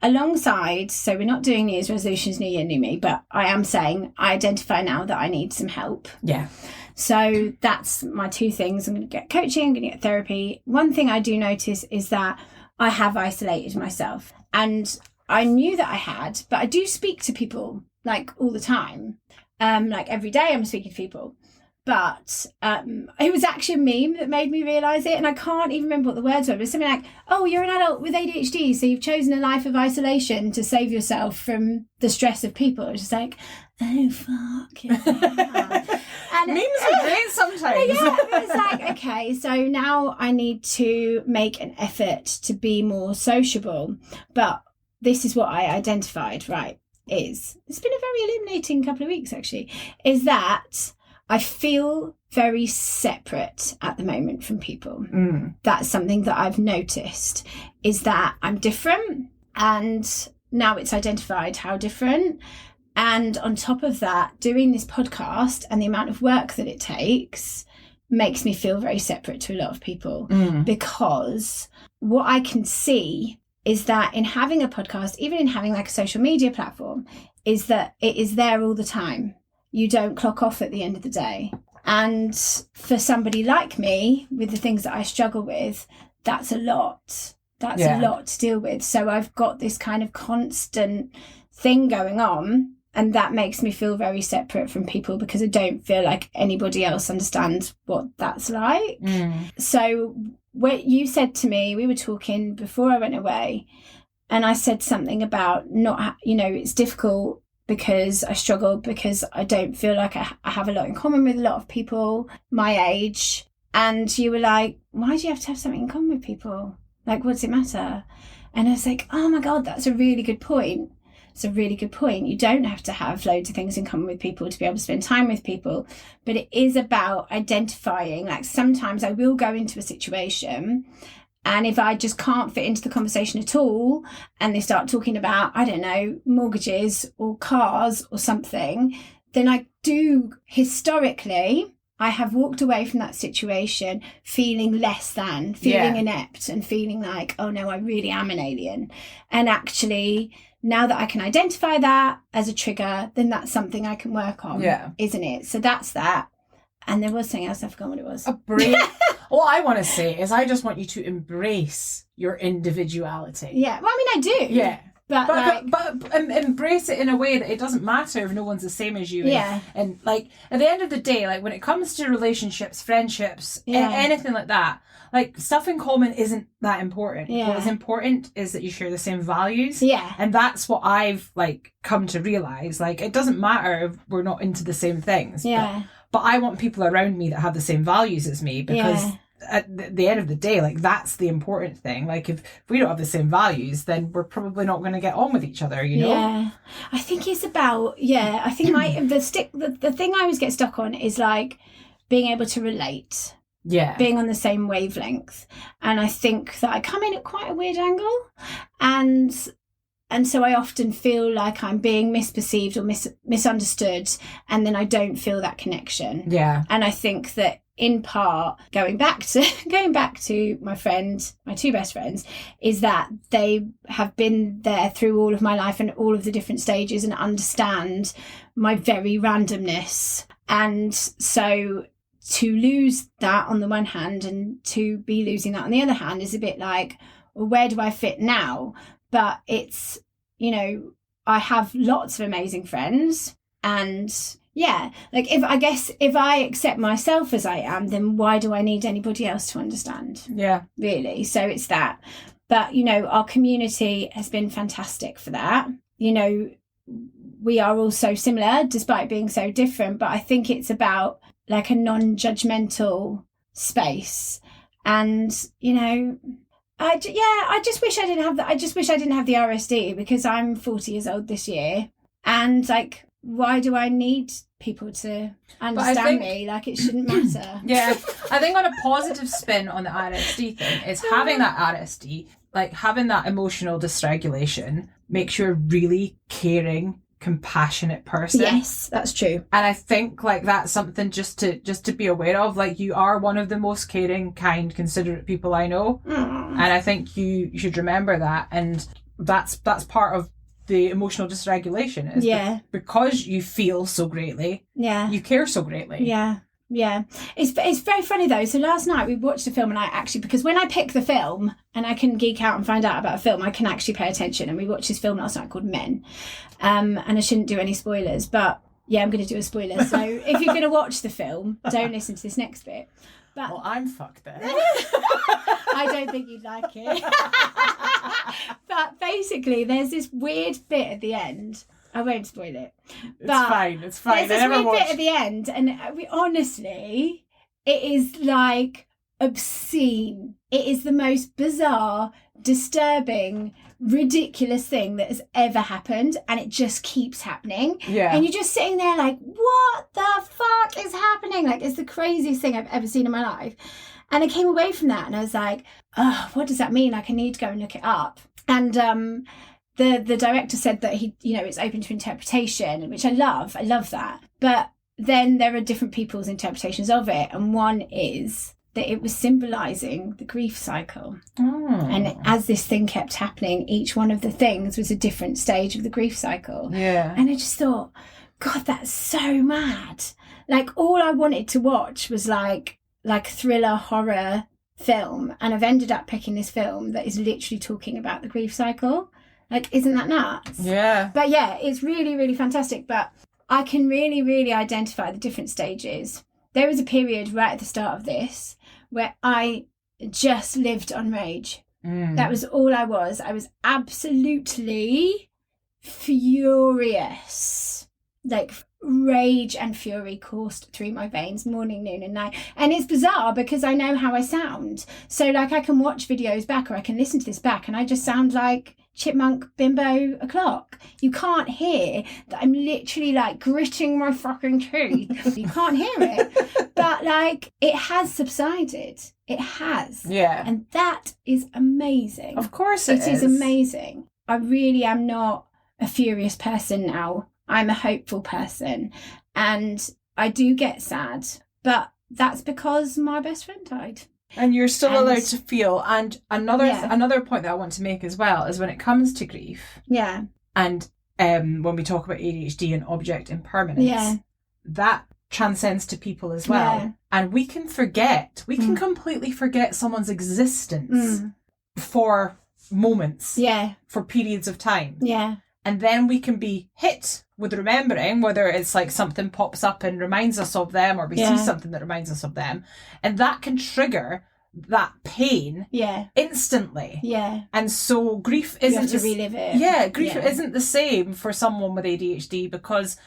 alongside, so we're not doing New Year's resolutions, New Year, New Me, but I am saying I identify now that I need some help. Yeah. So that's my two things. I'm going to get coaching, I'm going to get therapy. One thing I do notice is that I have isolated myself, and I knew that I had, but I do speak to people like all the time. Like every day I'm speaking to people. But it was actually a meme that made me realise it, and I can't even remember what the words were. But it was something like, oh, you're an adult with ADHD, so you've chosen a life of isolation to save yourself from the stress of people. It's just like, oh, fuck. Yeah. And memes are great sometimes. Yeah, it's like, okay, so now I need to make an effort to be more sociable. But this is what I identified, right, it's been a very illuminating couple of weeks, actually, is that I feel very separate at the moment from people. That's something that I've noticed, is that I'm different, and now it's identified how different. And on top of that, doing this podcast and the amount of work that it takes makes me feel very separate to a lot of people, because what I can see is that in having a podcast, even in having like a social media platform, is that it is there all the time. You don't clock off at the end of the day. And for somebody like me, with the things that I struggle with, that's a lot. That's a lot to deal with. So I've got this kind of constant thing going on, and that makes me feel very separate from people, because I don't feel like anybody else understands what that's like. So what you said to me, we were talking before I went away, and I said something about not, you know, it's difficult because I struggle, because I don't feel like I have a lot in common with a lot of people my age. And you were like, why do you have to have something in common with people? Like, what does it matter? And I was like, oh my God, that's a really good point. It's a really good point. You don't have to have loads of things in common with people to be able to spend time with people. But it is about identifying, like, sometimes I will go into a situation, and if I just can't fit into the conversation at all, and they start talking about, I don't know, mortgages or cars or something, then I do, historically, I have walked away from that situation feeling less than, feeling inept, and feeling like, oh no, I really am an alien. And actually, now that I can identify that as a trigger, then that's something I can work on, isn't it? So that's that. And there was something else, I forgot what it was. All I want to say is I just want you to embrace your individuality. Yeah, well, I mean, I do. Yeah. But embrace it in a way that it doesn't matter if no one's the same as you. Yeah. And like at the end of the day, like when it comes to relationships, friendships, anything like that, like stuff in common isn't that important. Yeah. What is important is that you share the same values. Yeah. And that's what I've like come to realize. Like it doesn't matter if we're not into the same things. Yeah. But I want people around me that have the same values as me, because at the end of the day, like that's the important thing. Like if we don't have the same values, then we're probably not going to get on with each other, you know? Yeah. I think it's about, I think the thing I always get stuck on is like being able to relate. Yeah. Being on the same wavelength. And I think that I come in at quite a weird angle. And so I often feel like I'm being misperceived or misunderstood, and then I don't feel that connection. Yeah. And I think that in part, going back to my two best friends, is that they have been there through all of my life and all of the different stages and understand my very randomness. And so to lose that on the one hand and to be losing that on the other hand is a bit like, well, where do I fit now? But it's, I have lots of amazing friends, and like if I accept myself as I am, then why do I need anybody else to understand? Yeah. Really. So it's that. But, our community has been fantastic for that. We are all so similar despite being so different, but I think it's about like a non-judgmental space. And, I just wish I didn't have that. I just wish I didn't have the RSD, because I'm 40 years old this year. And like, why do I need people to understand me? Like, it shouldn't matter. Yeah. I think on a positive spin on the RSD thing is having that RSD, like having that emotional dysregulation, makes you a really caring, compassionate person. Yes, that's true. And I think like that's something just to be aware of. Like, you are one of the most caring, kind, considerate people I know. And I think you should remember that. And that's part of the emotional dysregulation, is because you feel so greatly, you care so greatly. It's very funny though. So last night we watched a film, and I actually, because when I pick the film and I can geek out and find out about a film, I can actually pay attention. And we watched this film last night called Men, and I shouldn't do any spoilers, but I'm going to do a spoiler. So if you're going to watch the film, don't listen to this next bit. But well, I'm fucked then. I don't think you'd like it. But basically, there's this weird bit at the end. I won't spoil it. It's fine. There's this weird bit at the end, and honestly, it is like obscene. It is the most bizarre, disturbing, ridiculous thing that has ever happened, and it just keeps happening. Yeah. And you're just sitting there like, what the fuck is happening? Like, it's the craziest thing I've ever seen in my life. And I came away from that and I was like, oh, what does that mean? Like, I need to go and look it up. And the director said that it's open to interpretation, which I love. I love that. But then there are different people's interpretations of it. And one is that it was symbolising the grief cycle. Oh. And as this thing kept happening, each one of the things was a different stage of the grief cycle. Yeah. And I just thought, God, that's so mad. Like, all I wanted to watch was like thriller, horror film. And I've ended up picking this film that is literally talking about the grief cycle. Like, isn't that nuts? Yeah. But yeah, it's really, really fantastic. But I can really, really identify the different stages. There was a period right at the start of this where I just lived on rage. That was all I was. I was absolutely furious. Like, rage and fury coursed through my veins morning, noon and night. And it's bizarre because I know how I sound. So, like, I can watch videos back, or I can listen to this back, and I just sound like Chipmunk Bimbo o'clock. You can't hear that I'm literally like gritting my fucking teeth. You can't hear it. But like, it has subsided. It has. Yeah. And that is amazing. Of course it is. It is amazing. I really am not a furious person now. I'm a hopeful person. And I do get sad. But that's because my best friend died. And you're still allowed to feel. And another point that I want to make as well is when it comes to grief. Yeah. And when we talk about ADHD and object impermanence, that transcends to people as well. Yeah. And we can completely forget someone's existence for moments Yeah. for periods of time. Yeah. And then we can be hit with remembering, whether it's like something pops up and reminds us of them, or we see something that reminds us of them. And that can trigger that pain instantly. Yeah. And so grief isn't... You have to relive it. Yeah, grief isn't the same for someone with ADHD, because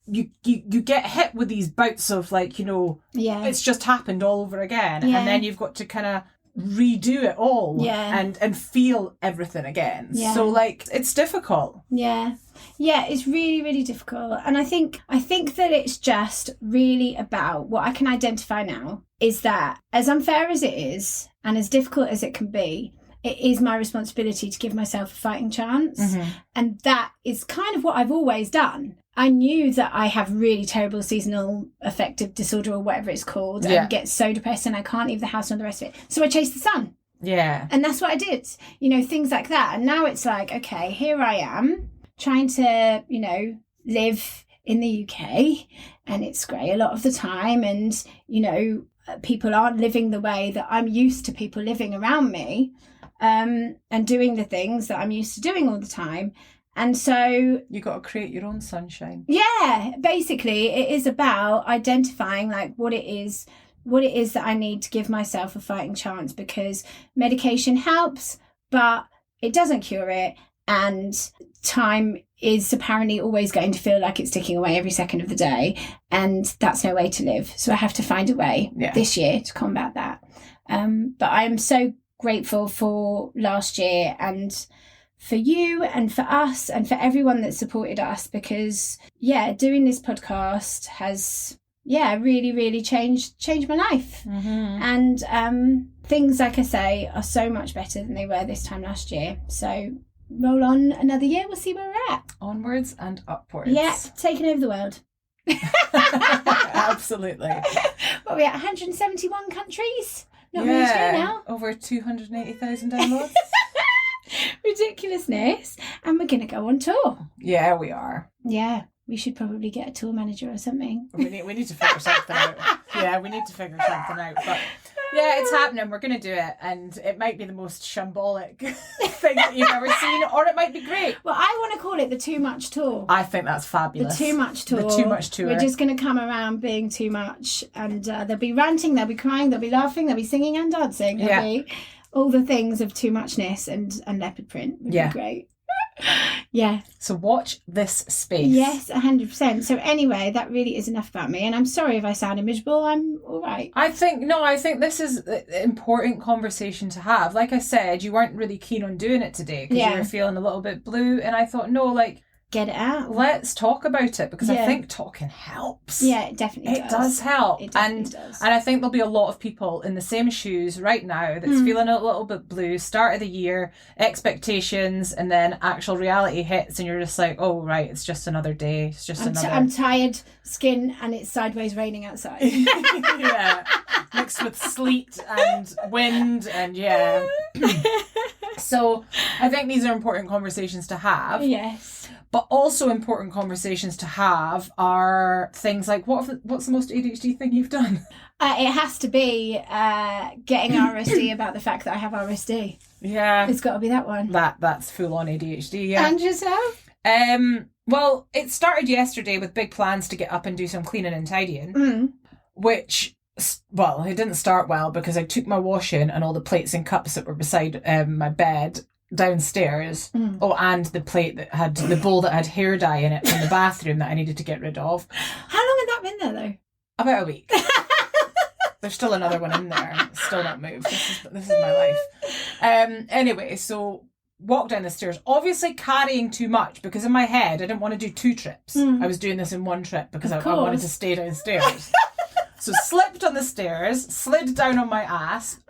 you get hit with these bouts of like, it's just happened all over again. Yeah. And then you've got to kind of redo it all and feel everything again. So like, it's difficult. It's really, really difficult. And I think that it's just really about what I can identify now is that, as unfair as it is and as difficult as it can be, it is my responsibility to give myself a fighting chance. And that is kind of what I've always done. I knew that I have really terrible seasonal affective disorder, or whatever it's called, and get so depressed and I can't leave the house and all the rest of it. So I chased the sun. Yeah. And that's what I did, things like that. And now it's like, okay, here I am trying to, live in the UK, and it's grey a lot of the time. And, people aren't living the way that I'm used to people living around me, and doing the things that I'm used to doing all the time. And so you got to create your own sunshine. Yeah, basically it is about identifying like what it is that I need to give myself a fighting chance, because medication helps, but it doesn't cure it. And time is apparently always going to feel like it's ticking away every second of the day. And that's no way to live. So I have to find a way this year to combat that. But I am so grateful for last year, and for you and for us and for everyone that supported us, because doing this podcast has really, really changed my life. And things, like I say, are so much better than they were this time last year. So roll on another year, we'll see where we're at. Onwards and upwards. Taking over the world. Absolutely. What are we at, 171 countries? Not really sure now. Over 280,000 downloads. Ridiculousness. And we're going to go on tour. Yeah, we are. Yeah, we should probably get a tour manager or something. We need to figure something out. Yeah, we need to figure something out. But yeah, it's happening. We're going to do it. And it might be the most shambolic thing that you've ever seen, or it might be great. Well, I want to call it the Too Much Tour. I think that's fabulous. The Too Much Tour. The Too Much Tour. We're just going to come around being too much. And there'll be ranting, there'll be crying, there'll be laughing, there'll be singing and dancing. There'll be all the things of too muchness and leopard print would be great. Yeah. So watch this space. Yes, 100%. So anyway, that really is enough about me. And I'm sorry if I sound miserable. I'm all right. I think this is an important conversation to have. Like I said, you weren't really keen on doing it today because you were feeling a little bit blue. And I thought, no, like, get it out. Let's talk about it, because I think talking helps. Yeah, it definitely does. It does help. It definitely does. And I think there'll be a lot of people in the same shoes right now that's feeling a little bit blue, start of the year, expectations, and then actual reality hits and you're just like, oh, right, it's just another day. It's just another... I'm tired, skin, and it's sideways raining outside. Yeah. Mixed with sleet and wind and So I think these are important conversations to have. Yes. But also important conversations to have are things like, what's the most ADHD thing you've done? It has to be getting RSD about the fact that I have RSD. Yeah. It's got to be that one. That's full on ADHD, yeah. And yourself? Well, it started yesterday with big plans to get up and do some cleaning and tidying, which... Well, it didn't start well because I took my washing and all the plates and cups that were beside my bed downstairs. Oh, and the plate that had the bowl that had hair dye in it from the bathroom that I needed to get rid of. How long had that been there though? About a week. There's still another one in there. It's still not moved. This is my life. Anyway, so walked down the stairs, obviously carrying too much because in my head I didn't want to do 2 trips. I was doing this in 1 trip because I wanted to stay downstairs. So slipped on the stairs, slid down on my ass.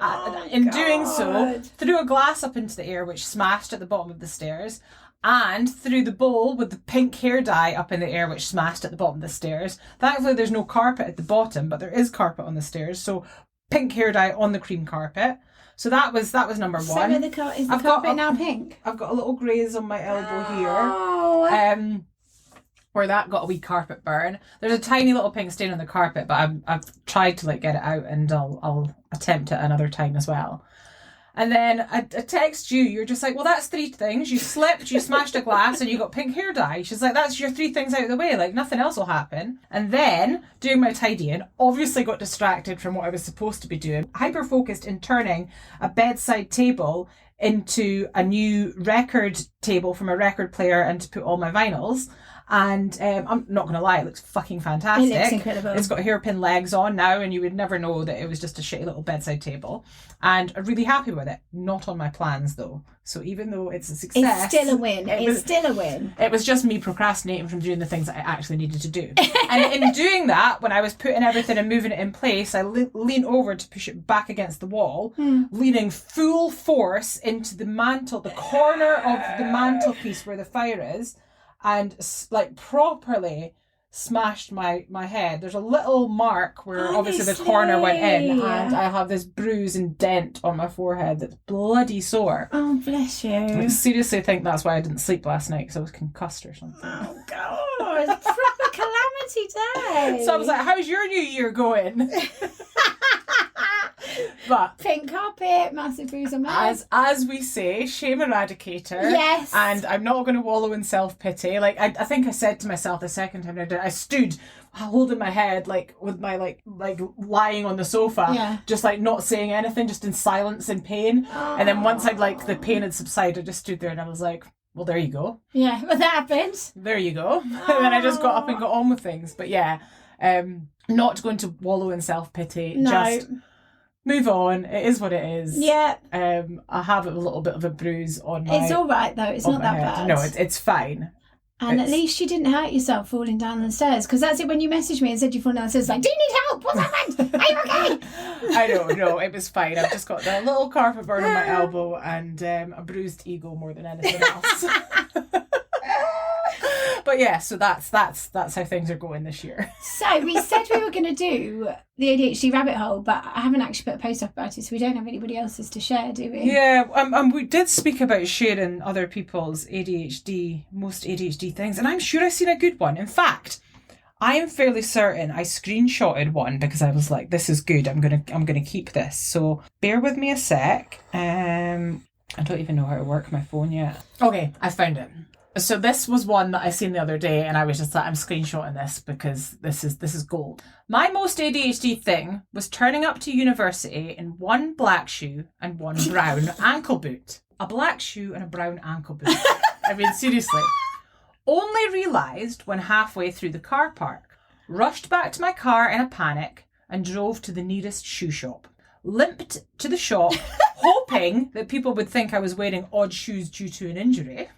Doing so, threw a glass up into the air, which smashed at the bottom of the stairs, and threw the bowl with the pink hair dye up in the air, which smashed at the bottom of the stairs. Thankfully, there's no carpet at the bottom, but there is carpet on the stairs. So pink hair dye on the cream carpet. So that was number 1. So is the carpet now pink? I've got a little graze on my elbow here. Oh. Where that got a wee carpet burn. There's a tiny little pink stain on the carpet, but I've tried to get it out, and I'll attempt it another time as well. And then I text you, you're just like, well, that's 3 things. You slipped, you smashed a glass, and you got pink hair dye. She's like, that's your 3 things out of the way. Like, nothing else will happen. And then, doing my tidying, obviously got distracted from what I was supposed to be doing. Hyper-focused in turning a bedside table into a new record table from a record player and to put all my vinyls. And I'm not going to lie, it looks fucking fantastic. It looks incredible. It's got hairpin legs on now, and you would never know that it was just a shitty little bedside table. And I'm really happy with it. Not on my plans, though. So even though it's a success... It's still a win. It's still a win. It was just me procrastinating from doing the things that I actually needed to do. And in doing that, when I was putting everything and moving it in place, I leaned over to push it back against the wall, leaning full force into the mantle, the corner of the mantelpiece where the fire is, and like properly smashed my head. There's a little mark where obviously the corner went in, and I have this bruise and dent on my forehead that's bloody sore. Oh, bless you. I seriously think that's why I didn't sleep last night, because I was concussed or something. Oh, God. It's a proper calamity day. So I was like, how's your new year going? But pink carpet, massive bruise on my head. As we say, shame eradicator. Yes. And I'm not going to wallow in self-pity. Like, I think I said to myself the second time I did it, I stood holding my head, like, with my, like lying on the sofa, just, like, not saying anything, just in silence and pain. Oh. And then once I'd, like, the pain had subsided, I just stood there and I was like, well, there you go. Yeah, well, that happened. There you go. Oh. And then I just got up and got on with things. But yeah, not going to wallow in self-pity. No. Just move on. It is what it is. Yeah. I have a little bit of a bruise on my... It's all right, though. It's not that bad. No, it's fine. And at least you didn't hurt yourself falling down the stairs, because that's it. When you messaged me and said you fall down the stairs, like, do you need help? What's happened? Are you okay? I don't know. It was fine. I've just got that little carpet burn on my elbow and a bruised ego more than anything else. But yeah, so that's how things are going this year. So we said we were going to do the ADHD rabbit hole, but I haven't actually put a post up about it, so we don't have anybody else's to share, do we? Yeah, we did speak about sharing other people's most ADHD things, and I'm sure I've seen a good one. In fact, I am fairly certain I screenshotted one because I was like, this is good, I'm gonna keep this. So bear with me a sec. I don't even know how to work my phone yet. Okay, I found it. So this was one that I seen the other day, and I was just like, I'm screenshotting this because this is gold. My most ADHD thing was turning up to university in one black shoe and one brown ankle boot. A black shoe and a brown ankle boot. I mean, seriously. Only realised when halfway through the car park. Rushed back to my car in a panic and drove to the nearest shoe shop. Limped to the shop, hoping that people would think I was wearing odd shoes due to an injury.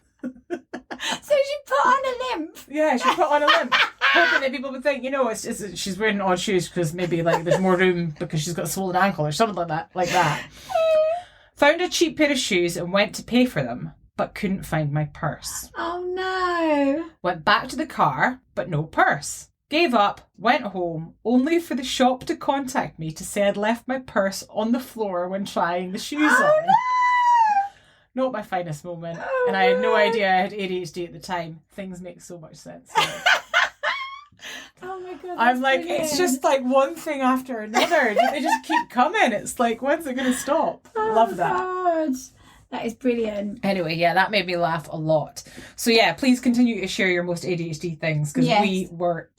So she put on a limp. Yeah, she put on a limp, hoping that people would think, she's wearing odd shoes because maybe like there's more room because she's got a swollen ankle or something like that. Found a cheap pair of shoes and went to pay for them, but couldn't find my purse. Oh no. Went back to the car, but no purse. Gave up, went home, only for the shop to contact me to say I'd left my purse on the floor when trying the shoes on. No. Not my finest moment. And I had no idea I had ADHD at the time. Things make so much sense. Oh my God. I'm like, brilliant. It's just like one thing after another. They just keep coming. It's like, when's it going to stop? Love that. God. That is brilliant. Anyway, yeah, that made me laugh a lot. So yeah, please continue to share your most ADHD things, because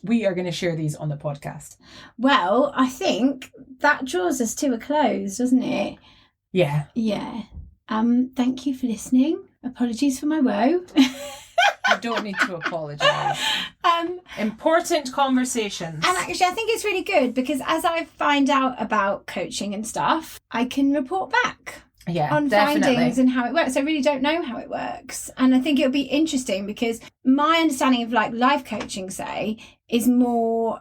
we are going to share these on the podcast. Well, I think that draws us to a close, doesn't it? Yeah. Yeah. Thank you for listening. Apologies for my woe. You don't need to apologise. Important conversations. And actually, I think it's really good because as I find out about coaching and stuff, I can report back on definitely. findings and how it works. I really don't know how it works. And I think it'll be interesting because my understanding of like life coaching, say, is more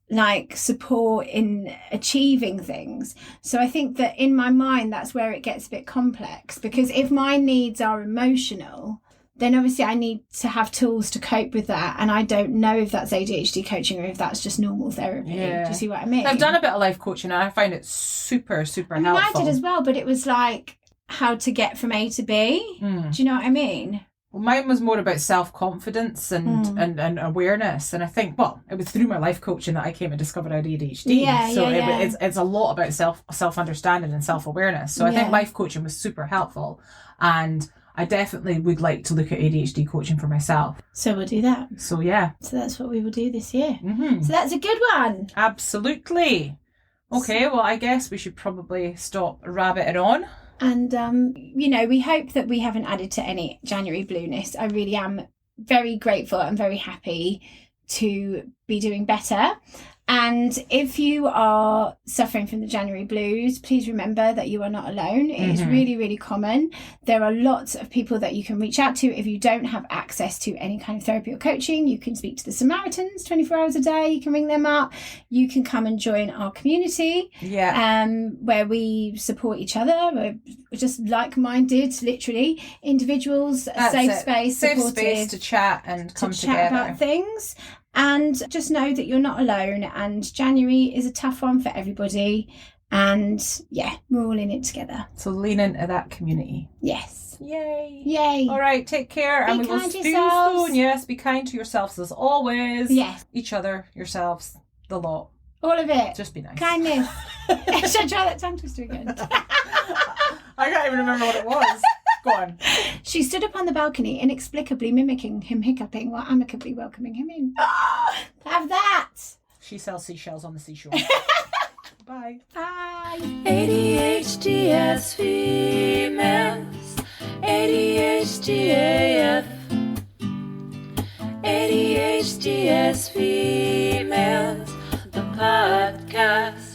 like support in achieving things. So I think that in my mind, that's where it gets a bit complex, because if my needs are emotional, then obviously I need to have tools to cope with that. And I don't know if that's ADHD coaching or if that's just normal therapy. Yeah. Do you see what I mean? I've done a bit of life coaching and I find it super, super helpful. I did as well, but it was like how to get from A to B. Do you know what I mean? Mine was more about self-confidence and awareness. And I think, well, it was through my life coaching that I came to discover I had ADHD. It's a lot about self-understanding and self-awareness. So I think life coaching was super helpful. And I definitely would like to look at ADHD coaching for myself. So we'll do that. So yeah. So that's what we will do this year. So that's a good one. Absolutely. Okay, well, I guess we should probably stop rabbiting on. And, we hope that we haven't added to any January blueness. I really am very grateful and very happy to be doing better. And if you are suffering from the January blues, please remember that you are not alone. It is really, really common. There are lots of people that you can reach out to. If you don't have access to any kind of therapy or coaching, you can speak to the Samaritans 24 hours a day. You can ring them up. You can come and join our community, where we support each other. We're just like-minded, literally, individuals, a safe space, supportive, space to chat and come together. Chat about things. And just know that you're not alone, and January is a tough one for everybody. And we're all in it together. So lean into that community. Yes. Yay. Yay. All right, take care. Be and we will kind see to you yourselves. soon. Yes, be kind to yourselves as always. Yes. Each other, yourselves, the lot. All of it. Just be nice. Kindness. Should I try that tongue twister again? I can't even remember what it was. Go on. She stood up on the balcony, inexplicably mimicking him hiccuping while amicably welcoming him in. Have that. She sells seashells on the seashore. Bye. Bye. ADHD as females, ADHD AF. ADHD as females, the podcast.